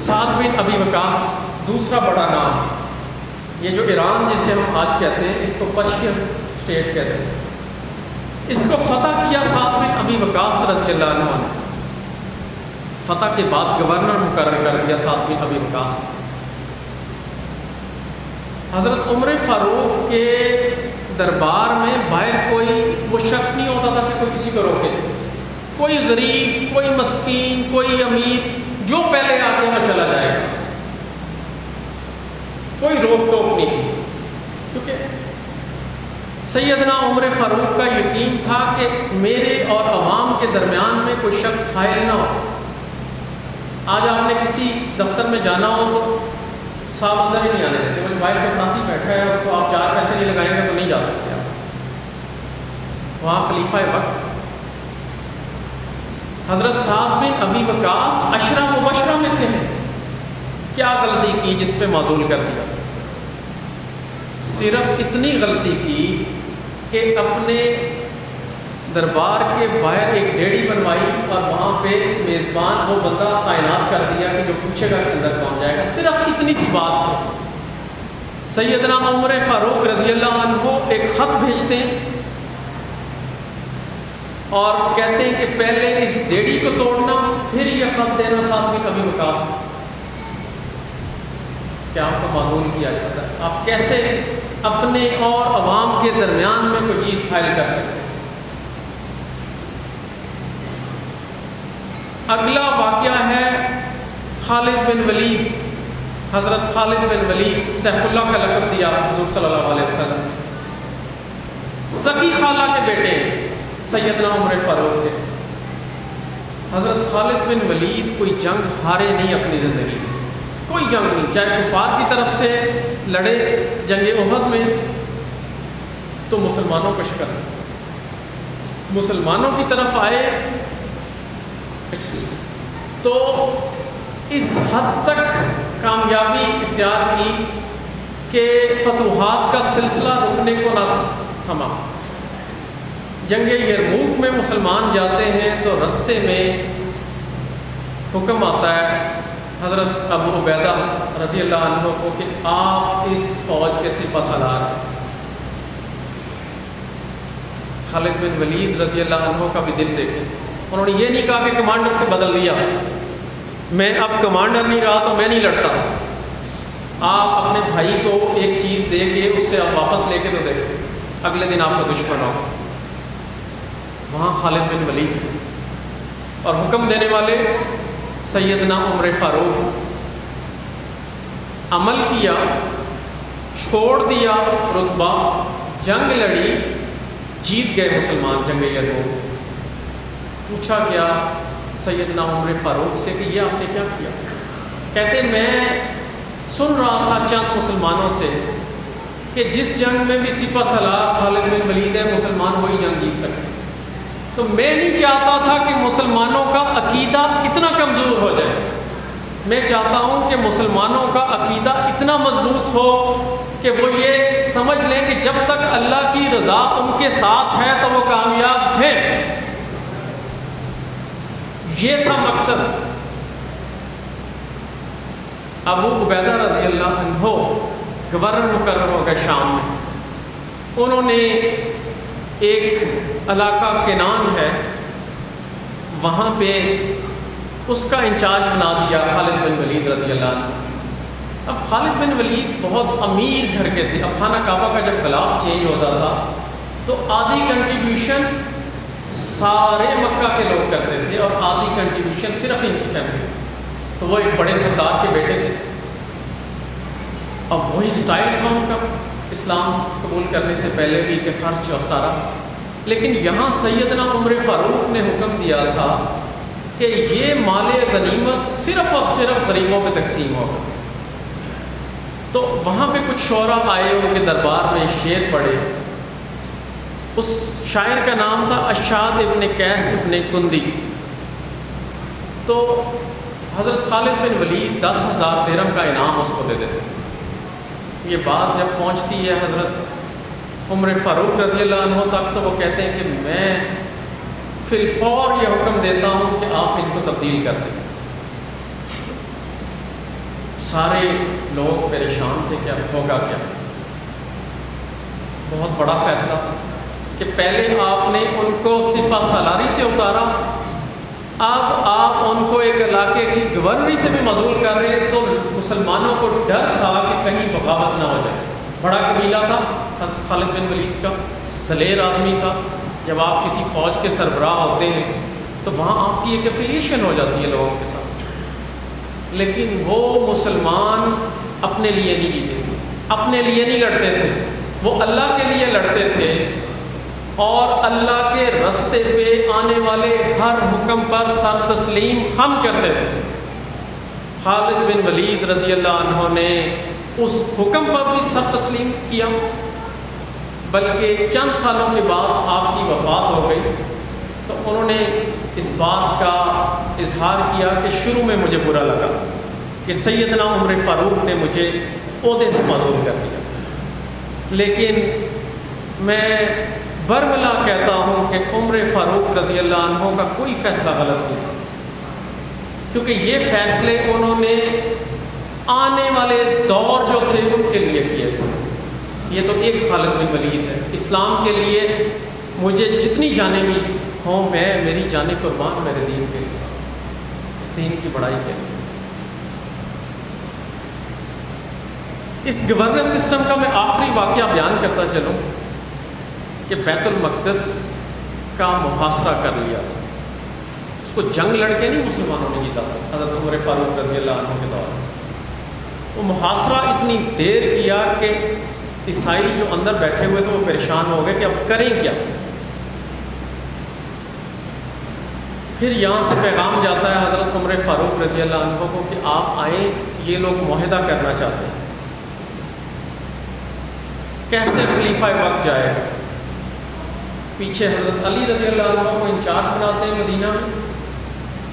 سعد بن ابی وقاص دوسرا بڑا نام، یہ جو ایران جسے ہم آج کہتے ہیں اس کو پرشین اسٹیٹ کہتے ہیں، اس کو فتح کیا سعد بن ابی وقاص رضی اللہ عنہ نے۔ فتح کے بعد گورنر مقرر کر دیا سعد بن ابی وقاص کو۔ حضرت عمر فاروق کے دربار میں باہر کوئی وہ شخص نہیں ہوتا تھا کہ کوئی کسی کو روکے، کوئی غریب، کوئی مسکین، کوئی امیر، جو پہلے آ کے وہاں چلا جائے گا، کوئی روک ٹوک نہیں تھی، کیونکہ سیدنا عمر فاروق کا یقین تھا کہ میرے اور عوام کے درمیان میں کوئی شخص حائل نہ ہو۔ آج آپ نے کسی دفتر میں جانا ہو تو صاحب اندر ہی نہیں آنے دیتے، وہ موبائل پہ ناسی بیٹھا ہے، اس کو آپ 4 پیسے نہیں لگائیں گے تو نہیں جا سکتے آپ۔ وہاں خلیفہ وقت حضرت سعد بن ابی وقاص عشرہ مبشرہ میں سے ہیں۔ کیا غلطی کی جس پہ معزول کر دیا؟ صرف اتنی غلطی کی کہ اپنے دربار کے باہر ایک ڈیڑھی بنوائی اور وہاں پہ میزبان وہ بندہ تعینات کر دیا کہ جو پوچھے گا کہ اندر کون جائے گا۔ صرف اتنی سی بات ہے۔ سیدنا عمر فاروق رضی اللہ عنہ ایک خط بھیجتے ہیں اور کہتے ہیں کہ پہلے اس ڈیڑھی کو توڑنا پھر یہ خط دینا ساتھ میں کبھی وقاص کو۔ کیا آپ کو معزول کیا جاتا ہے؟ آپ کیسے اپنے اور عوام کے درمیان میں کوئی چیز حائل کر سکتے ہیں؟ اگلا واقعہ ہے خالد بن ولید۔ حضرت خالد بن ولید، سیف اللہ کا لقب دیا حضور صلی اللہ علیہ وسلم۔ سکی خالہ کے بیٹے سیدنا عمر فاروق کے۔ حضرت خالد بن ولید کوئی جنگ ہارے نہیں اپنی زندگی میں، کوئی جنگ نہیں، چاہے کفار کی طرف سے لڑے جنگ احد میں تو مسلمانوں کو شکست، مسلمانوں کی طرف آئے تو اس حد تک کامیابی اختیار کی کہ فتوحات کا سلسلہ رکنے کو نہ تھما۔ جنگ یرموک میں مسلمان جاتے ہیں تو رستے میں حکم آتا ہے حضرت ابو عبیدہ رضی اللہ عنہ کو کہ آپ اس فوج کے سپہ سالار ہیں۔ خالد بن ولید رضی اللہ عنہ کا بھی دل دیکھیں، انہوں نے یہ نہیں کہا کہ کمانڈر سے بدل دیا، میں اب کمانڈر نہیں رہا تو میں نہیں لڑتا۔ آپ اپنے بھائی کو ایک چیز دے کے اس سے آپ واپس لے کے تو دیکھیں، اگلے دن آپ کا دشمن ہو۔ وہاں خالد بن ولید تھے اور حکم دینے والے سیدنا عمر فاروق۔ عمل کیا، چھوڑ دیا رتبہ، جنگ لڑی، جیت گئے مسلمان جنگ یرموک۔ پوچھا گیا سیدنا عمر فاروق سے کہ یہ آپ نے کیا کیا؟ کہتے میں سن رہا تھا چند مسلمانوں سے کہ جس جنگ میں بھی سپہ سالار خالد بن ولید ہے مسلمان وہی جنگ جیت سکتے، تو میں نہیں چاہتا تھا کہ مسلمانوں کا عقیدہ اتنا کمزور ہو جائے، میں چاہتا ہوں کہ مسلمانوں کا عقیدہ اتنا مضبوط ہو کہ وہ یہ سمجھ لیں کہ جب تک اللہ کی رضا ان کے ساتھ ہے تو وہ کامیاب ہیں۔ یہ تھا مقصد۔ ابو عبیدہ رضی اللہ عنہ گورنر مقرر ہو گئے شام میں، انہوں نے ایک علاقہ کنان ہے وہاں پہ اس کا انچارج بنا دیا خالد بن ولید رضی اللہ عنہ۔ اب خالد بن ولید بہت امیر گھر کے تھے، اب خانہ کعبہ کا جب غلاف چینج ہوتا تھا تو آدھی کنٹریبیوشن سارے مکہ کے لوگ کرتے تھے اور آدھی کنٹریبیوشن صرف ان کی فیملی، تو وہ ایک بڑے سردار کے بیٹے تھے۔ اب وہی سٹائل تھا ان کا اسلام قبول کرنے سے پہلے بھی کہ خرچ اور سارا، لیکن یہاں سیدنا عمر فاروق نے حکم دیا تھا کہ یہ مال غنیمت صرف اور صرف غریبوں پہ تقسیم ہوگا۔ تو وہاں پہ کچھ شعراء آئے، ان کے دربار میں شعر پڑھے۔ اس شاعر کا نام تھا اشاد ابن قیس ابن کندی۔ تو حضرت خالد بن ولید 10,000 درہم کا انعام اس کو دے دیتے۔ یہ بات جب پہنچتی ہے حضرت عمر فاروق رضی اللہ عنہ تک تو وہ کہتے ہیں کہ میں فی الفور یہ حکم دیتا ہوں کہ آپ ان کو تبدیل کر دیں۔ سارے لوگ پریشان تھے کہ اب ہوگا کیا، بہت بڑا فیصلہ کہ پہلے آپ نے ان کو سپہ سالاری سے اتارا، اب آپ ان کو ایک علاقے کی گورنری سے بھی معزول کر رہے ہیں، تو مسلمانوں کو ڈر تھا کہ کہیں بغاوت نہ ہو جائے۔ بڑا قبیلہ تھا خالد بن ولید کا، دلیر آدمی تھا، جب آپ کسی فوج کے سربراہ ہوتے ہیں تو وہاں آپ کی ایک ایفیلیشن ہو جاتی ہے لوگوں کے ساتھ، لیکن وہ مسلمان اپنے لیے نہیں جیتے تھے، اپنے لیے نہیں لڑتے تھے، وہ اللہ کے لیے لڑتے تھے اور اللہ کے رستے پہ آنے والے ہر حکم پر سر تسلیم خم کرتے تھے۔ خالد بن ولید رضی اللہ عنہ نے اس حکم پر بھی سر تسلیم کیا، بلکہ چند سالوں کے بعد آپ کی وفات ہو گئی تو انہوں نے اس بات کا اظہار کیا کہ شروع میں مجھے برا لگا کہ سیدنا عمر فاروق نے مجھے عہدے سے معزول کر دیا، لیکن میں برملا کہتا ہوں کہ عمر فاروق رضی اللہ عنہ کا کوئی فیصلہ غلط نہیں تھا، کیونکہ یہ فیصلے انہوں نے آنے والے دور جو تھے ان کے لیے کیے تھے۔ یہ تو ایک خالد بن ولید ہے، اسلام کے لیے مجھے جتنی جانیں بھی ہوں میں میری جانیں قربان میرے دین کے لیے، اس دین کی بڑائی کے لیے۔ اس گورننس سسٹم کا میں آخری واقعہ بیان کرتا چلوں کہ بیت المقدس کا محاصرہ کر لیا تھا، اس کو جنگ لڑ کے نہیں مسلمانوں نے جیتا تھا حضرت عمر فاروق رضی اللہ عنہ کے دور میں۔ وہ محاصرہ اتنی دیر کیا کہ عیسائی جو اندر بیٹھے ہوئے تھے وہ پریشان ہو گئے کہ اب کریں کیا. پھر یہاں سے پیغام جاتا ہے حضرت عمر فاروق رضی اللہ عنہ کو کہ آپ آئیں، یہ لوگ معاہدہ کرنا چاہتے ہیں. کیسے خلیفہ وقت جائے گا؟ پیچھے حضرت علی رضی اللہ عنہ کو انچارج بناتے ہیں مدینہ میں.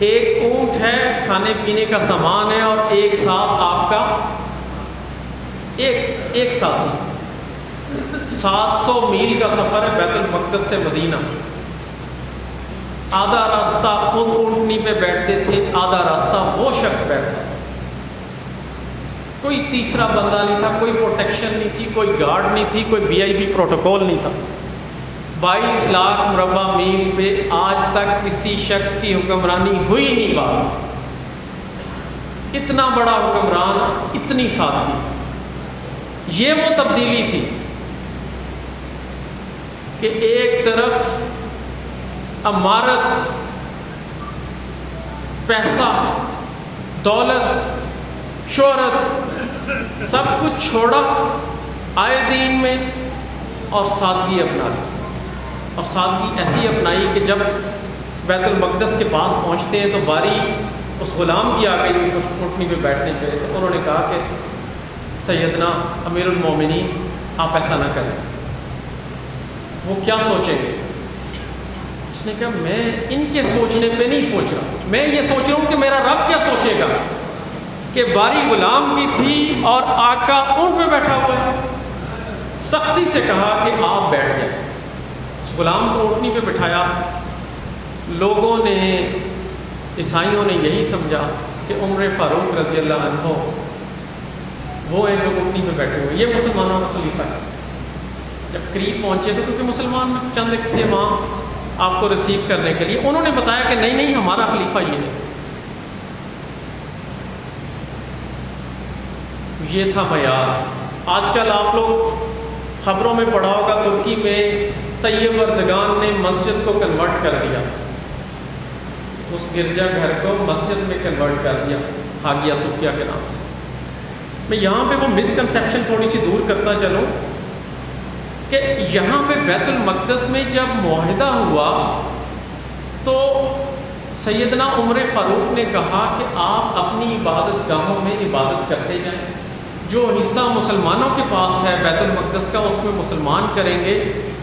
ایک اونٹ ہے، کھانے پینے کا سامان ہے، اور ایک ساتھ آپ کا ایک ساتھی. 700 میل کا سفر ہے بیت المقدس سے مدینہ. آدھا راستہ خود اونٹنی پہ بیٹھتے تھے، آدھا راستہ وہ شخص بیٹھتا. کوئی تیسرا بندہ نہیں تھا، کوئی پروٹیکشن نہیں تھی، کوئی گارڈ نہیں تھی، کوئی وی آئی پی پروٹوکول نہیں تھا. 22 لاکھ مربع میل پہ آج تک کسی شخص کی حکمرانی ہوئی نہیں. بات اتنا بڑا حکمران، اتنی سادگی. یہ وہ تبدیلی تھی کہ ایک طرف عمارت، پیسہ، دولت، شہرت، سب کچھ چھوڑا آئے دین میں، اور سادگی اپنا لی. اور سادگی ایسی اپنائی کہ جب بیت المقدس کے پاس پہنچتے ہیں تو باری اس غلام کی آ گئی اٹھنی پہ بیٹھنے کے. تو انہوں نے کہا کہ سیدنا امیر المومنین آپ ایسا نہ کریں. وہ کیا سوچیں گے؟ اس نے کہا میں ان کے سوچنے پہ نہیں سوچ رہا، میں یہ سوچ رہا ہوں کہ میرا رب کیا سوچے گا کہ باری غلام کی تھی اور آقا اونٹ پہ بیٹھا ہوا ہے. سختی سے کہا کہ آپ بیٹھ جائیں. اس غلام کو اونٹنی پہ بٹھایا. لوگوں نے، عیسائیوں نے یہی سمجھا کہ عمر فاروق رضی اللہ عنہ وہ ہیں جو اونٹنی پہ بیٹھے ہوئے، یہ مسلمانوں کا خلیفہ ہے. جب قریب پہنچے تو کیونکہ مسلمان چند ایک تھے وہاں آپ کو ریسیو کرنے کے لیے، انہوں نے بتایا کہ نہیں ہمارا خلیفہ یہ ہے. یہ تھا معیار. آج کل آپ لوگ خبروں میں پڑھا ہوگا ترکی میں طیب اردگان نے مسجد کو کنورٹ کر دیا، اس گرجا گھر کو مسجد میں کنورٹ کر دیا ہاگیا صوفیہ کے نام سے. میں یہاں پہ وہ مسکنسیپشن تھوڑی سی دور کرتا چلوں کہ یہاں پہ بیت المقدس میں جب معاہدہ ہوا تو سیدنا عمر فاروق نے کہا کہ آپ اپنی عبادت گاہوں میں عبادت کرتے جائیں، جو حصہ مسلمانوں کے پاس ہے بیت المقدس کا اس میں مسلمان کریں گے،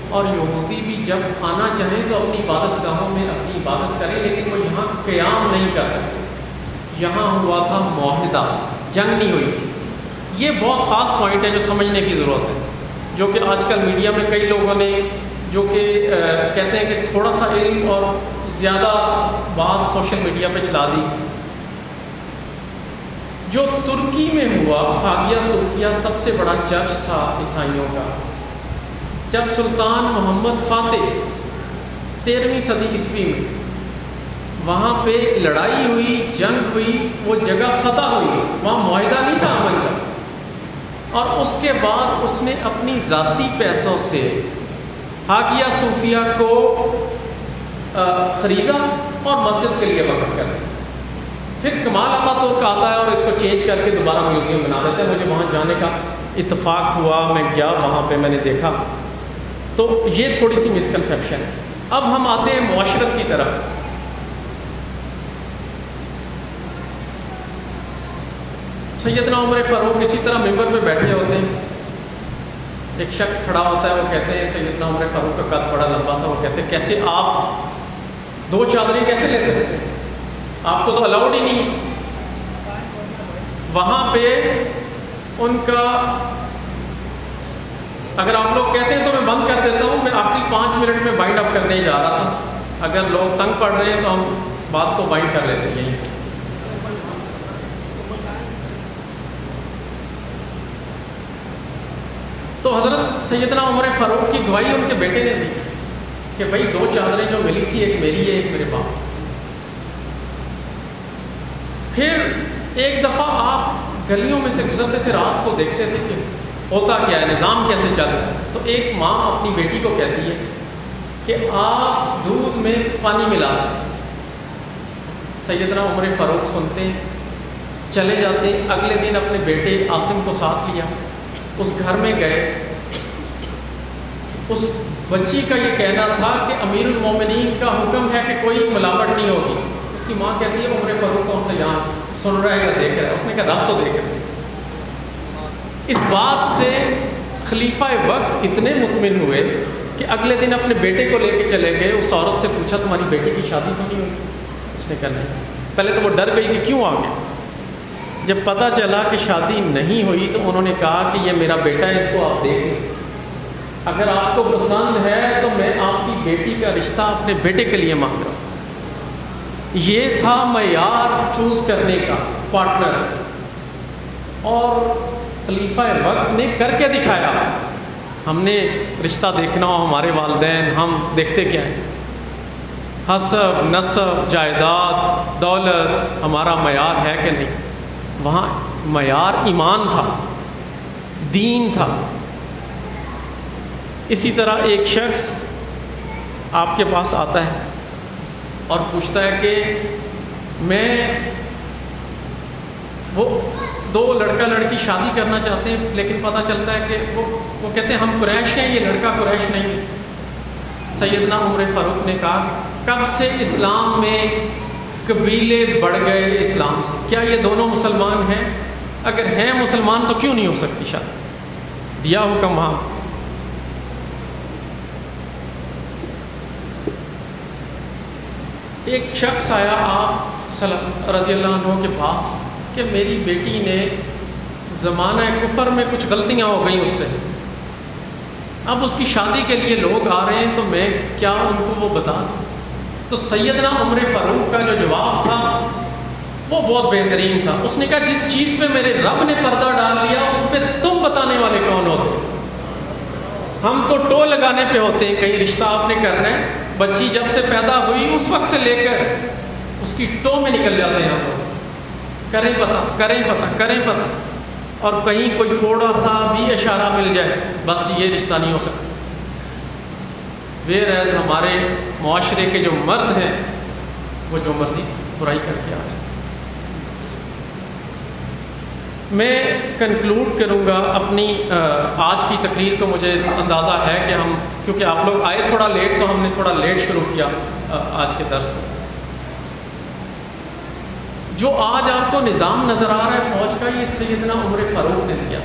اور یہودی بھی جب آنا چاہیں تو اپنی عبادت گاہوں میں اپنی عبادت کریں، لیکن وہ یہاں قیام نہیں کر سکتے. یہاں ہوا تھا معاہدہ، جنگ نہیں ہوئی تھی. یہ بہت خاص پوائنٹ ہے جو سمجھنے کی ضرورت ہے، جو کہ آج کل میڈیا میں کئی لوگوں نے جو کہ کہتے ہیں کہ تھوڑا سا علم اور زیادہ بات سوشل میڈیا پہ چلا دی. جو ترکی میں ہوا ہاگیا صوفیہ سب سے بڑا چرچ تھا عیسائیوں کا. جب سلطان محمد فاتح 13ویں صدی عیسوی میں وہاں پہ لڑائی ہوئی، جنگ ہوئی، وہ جگہ فتح ہوئی، وہاں معاہدہ نہیں تھا امن کا، اور اس کے بعد اس نے اپنی ذاتی پیسوں سے ہاگیا صوفیہ کو خریدا اور مسجد کے لیے وقف کر دیا. پھر کمال احمد ترک آتا ہے اور اس کو چینج کر کے دوبارہ میوزیم بنا دیتا ہے. مجھے وہاں جانے کا اتفاق ہوا، میں گیا وہاں پہ، میں نے دیکھا. تو یہ تھوڑی سی مسکنسیپشن ہے. اب ہم آتے ہیں معاشرت کی طرف. سیدنا عمر فاروق اسی طرح ممبر پہ بیٹھے ہوتے ہیں، ایک شخص کھڑا ہوتا ہے، وہ کہتے ہیں سیدنا عمر فاروق کا قد بڑا لمبا تھا، وہ کہتے ہیں کیسے آپ 2 چادریں کیسے لے سکتے ہیں، آپ کو تو الاؤڈ ہی نہیں. وہاں پہ ان کا، اگر آپ لوگ کہتے ہیں تو میں بند کر دیتا ہوں، میں آخری 5 منٹ میں بائنڈ اپ کرنے جا رہا تھا. اگر لوگ تنگ پڑ رہے ہیں تو ہم بات کو بائنڈ کر لیتے ہیں. یہی تو حضرت سیدنا عمر فاروق کی گواہی ان کے بیٹے نے دی کہ بھائی 2 چادریں جو ملی تھی، ایک میری ہے ایک میرے باپ. پھر ایک دفعہ آپ گلیوں میں سے گزرتے تھے، رات کو دیکھتے تھے کہ ہوتا کیا ہے، نظام کیسے چل رہا ہے. تو ایک ماں اپنی بیٹی کو کہتی ہے کہ آپ دودھ میں پانی ملا دیں. سیدنا عمر فاروق سنتے ہیں، چلے جاتے ہیں. اگلے دن اپنے بیٹے عاصم کو ساتھ لیا، اس گھر میں گئے. اس بچی کا یہ کہنا تھا کہ امیر المومنین کا حکم ہے کہ کوئی ملاوٹ نہیں ہوگی. اس کی ماں کہتی ہے عمر فاروق کون سے یہاں سن رہا ہے یا دیکھ رہا ہے؟ اس نے کہا رب تو دیکھ رہا ہے. اس بات سے خلیفہ وقت اتنے مطمئن ہوئے کہ اگلے دن اپنے بیٹے کو لے کے چلے گئے. اس عورت سے پوچھا تمہاری بیٹی کی شادی تو نہیں ہوئی؟ اس نے کہا نہیں. پہلے تو وہ ڈر گئی کہ کیوں آ گیا. جب پتہ چلا کہ شادی نہیں ہوئی تو انہوں نے کہا کہ یہ میرا بیٹا ہے، اس کو آپ دیکھ لیں، اگر آپ کو پسند ہے تو میں آپ کی بیٹی کا رشتہ اپنے بیٹے کے لیے مانگ رہا ہوں. یہ تھا معیار چوز کرنے کا پارٹنرز. اور خلیفہ وقت نے کر کے دکھایا. ہم نے رشتہ دیکھنا ہو ہمارے والدین، ہم دیکھتے کیا ہیں؟ حسب، نسب، جائیداد، دولت ہمارا معیار ہے کہ نہیں؟ وہاں معیار ایمان تھا، دین تھا. اسی طرح ایک شخص آپ کے پاس آتا ہے اور پوچھتا ہے کہ میں وہ دو لڑکا لڑکی شادی کرنا چاہتے ہیں، لیکن پتہ چلتا ہے کہ وہ کہتے ہیں ہم قریش ہیں، یہ لڑکا قریش نہیں ہے. سیدنا عمر فاروق نے کہا کب سے اسلام میں قبیلے بڑھ گئے اسلام سے؟ کیا یہ دونوں مسلمان ہیں؟ اگر ہیں مسلمان تو کیوں نہیں ہو سکتی شادی؟ دیا حکم وہاں. ایک شخص آیا آپ رضی اللہ عنہ کے پاس کہ میری بیٹی نے زمانہ کفر میں کچھ غلطیاں ہو گئیں اس سے، اب اس کی شادی کے لیے لوگ آ رہے ہیں تو میں کیا ان کو وہ بتا دوں؟ تو سیدنا عمر فاروق کا جو جواب تھا وہ بہت بہترین تھا. اس نے کہا جس چیز پہ میرے رب نے پردہ ڈال لیا اس پہ تم بتانے والے کون ہوتے؟ ہم تو ٹو لگانے پہ ہوتے ہیں. کہیں رشتہ آپ نے کرنا ہے، بچی جب سے پیدا ہوئی اس وقت سے لے کر اس کی ٹو میں نکل جاتے ہیں ہم. کریں پتہ کریں پتہ کریں پتہ، اور کہیں کوئی تھوڑا سا بھی اشارہ مل جائے بس یہ رشتہ نہیں ہو سکتا. ویئر ایز ہمارے معاشرے کے جو مرد ہیں وہ جو مرضی برائی کر کے آ جائیں. میں کنکلوڈ کروں گا اپنی آج کی تقریر کو. مجھے اندازہ ہے کہ ہم کیونکہ آپ لوگ آئے تھوڑا لیٹ تو ہم نے تھوڑا لیٹ شروع کیا آج کے درس کو. جو آج آپ کو نظام نظر آ رہا ہے فوج کا، یہ سیدنا عمر فاروق نے دیا.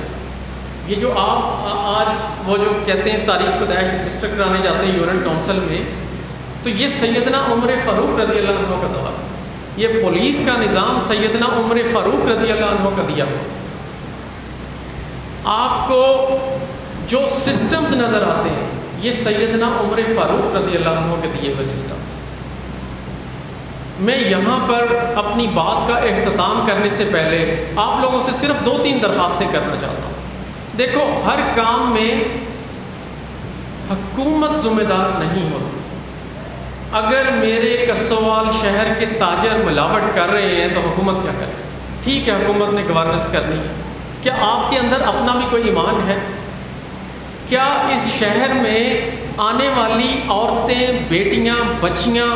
یہ جو آپ آج وہ جو کہتے ہیں تاریخ پیدائش رجسٹر کرانے جاتے ہیں یونین کونسل میں، تو یہ سیدنا عمر فاروق رضی اللہ عنہ کا دور ہے. یہ پولیس کا نظام سیدنا عمر فاروق رضی اللہ عنہ کا دیا ہوا. آپ کو جو سسٹمز نظر آتے ہیں یہ سیدنا عمر فاروق رضی اللہ عنہ کے دیے ہوئے سسٹمز. میں یہاں پر اپنی بات کا اختتام کرنے سے پہلے آپ لوگوں سے صرف 2-3 درخواستیں کرنا چاہتا ہوں. دیکھو، ہر کام میں حکومت ذمہ دار نہیں ہوتی. اگر میرے کسوال شہر کے تاجر ملاوٹ کر رہے ہیں تو حکومت کیا کرے؟ ٹھیک ہے، حکومت نے گورننس کرنی ہے. کیا آپ کے اندر اپنا بھی کوئی ایمان ہے؟ کیا اس شہر میں آنے والی عورتیں، بیٹیاں، بچیاں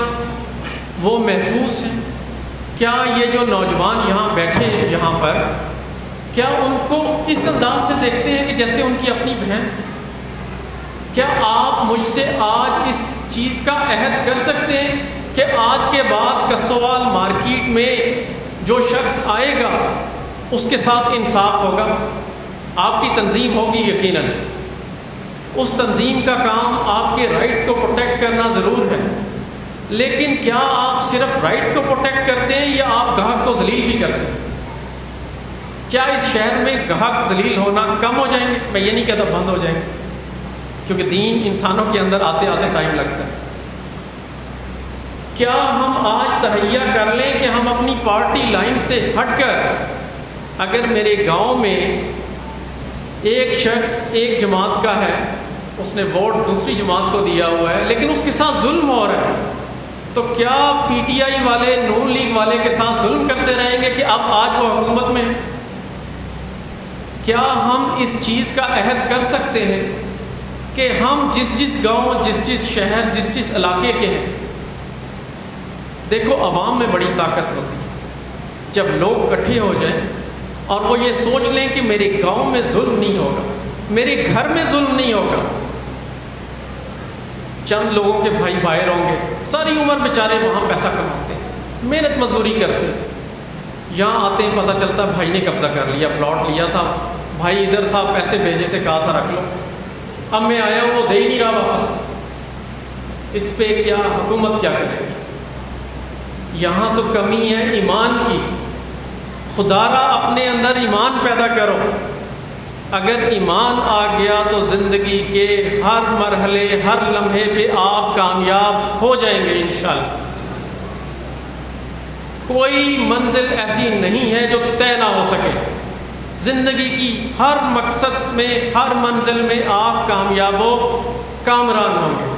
وہ محفوظ ہیں؟ کیا یہ جو نوجوان یہاں بیٹھے ہیں یہاں پر، کیا ان کو اس انداز سے دیکھتے ہیں کہ جیسے ان کی اپنی بہن؟ کیا آپ مجھ سے آج اس چیز کا عہد کر سکتے ہیں کہ آج کے بعد کسوال مارکیٹ میں جو شخص آئے گا اس کے ساتھ انصاف ہوگا؟ آپ کی تنظیم ہوگی یقیناً. اس تنظیم کا کام آپ کے رائٹس کو پروٹیکٹ کرنا ضرور ہے، لیکن کیا آپ صرف رائٹس کو پروٹیکٹ کرتے ہیں یا آپ گاہک کو ذلیل بھی کرتے ہیں؟ کیا اس شہر میں گاہک ذلیل ہونا کم ہو جائیں گے؟ میں یہ نہیں کہتا بند ہو جائیں گے، کیونکہ دین انسانوں کے اندر آتے آتے ٹائم لگتا ہے. کیا ہم آج تہیہ کر لیں کہ ہم اپنی پارٹی لائن سے ہٹ کر، اگر میرے گاؤں میں ایک شخص ایک جماعت کا ہے، اس نے ووٹ دوسری جماعت کو دیا ہوا ہے لیکن اس کے ساتھ ظلم ہو رہا ہے، تو کیا پی ٹی آئی والے، نون لیگ والے کے ساتھ ظلم کرتے رہیں گے کہ اب آج وہ حکومت میں ہیں؟ کیا ہم اس چیز کا عہد کر سکتے ہیں کہ ہم جس گاؤں، جس شہر، جس علاقے کے ہیں، دیکھو عوام میں بڑی طاقت ہوتی ہے جب لوگ اکٹھے ہو جائیں اور وہ یہ سوچ لیں کہ میرے گاؤں میں ظلم نہیں ہوگا، میرے گھر میں ظلم نہیں ہوگا، چند لوگوں کے بھائی باہر ہوں گے، ساری عمر بیچارے وہاں پیسہ کماتے ہیں، محنت مزدوری کرتے ہیں، یہاں آتے ہیں پتہ چلتا بھائی نے قبضہ کر لیا، پلاٹ لیا تھا، بھائی ادھر تھا، پیسے بھیجے تھے، کہا تھا رکھ لو، اب میں آیا ہوں وہ دے ہی نہیں رہا واپس، اس پہ کیا حکومت کیا کرے گی؟ یہاں تو کمی ہے ایمان کی، خدا را اپنے اندر ایمان پیدا کرو، اگر ایمان آ گیا تو زندگی کے ہر مرحلے ہر لمحے پہ آپ کامیاب ہو جائیں گے انشاءاللہ۔ کوئی منزل ایسی نہیں ہے جو طے نہ ہو سکے، زندگی کی ہر مقصد میں ہر منزل میں آپ کامیاب ہو، کامران ہوں گے۔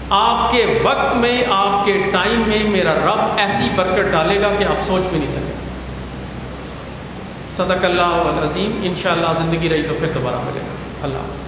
آپ کے وقت میں آپ کے ٹائم میں میرا رب ایسی برکت ڈالے گا کہ آپ سوچ بھی نہیں سکیں۔ صدق اللہ العظیم۔ انشاءاللہ زندگی رہی تو پھر دوبارہ ملے گا۔ اللہ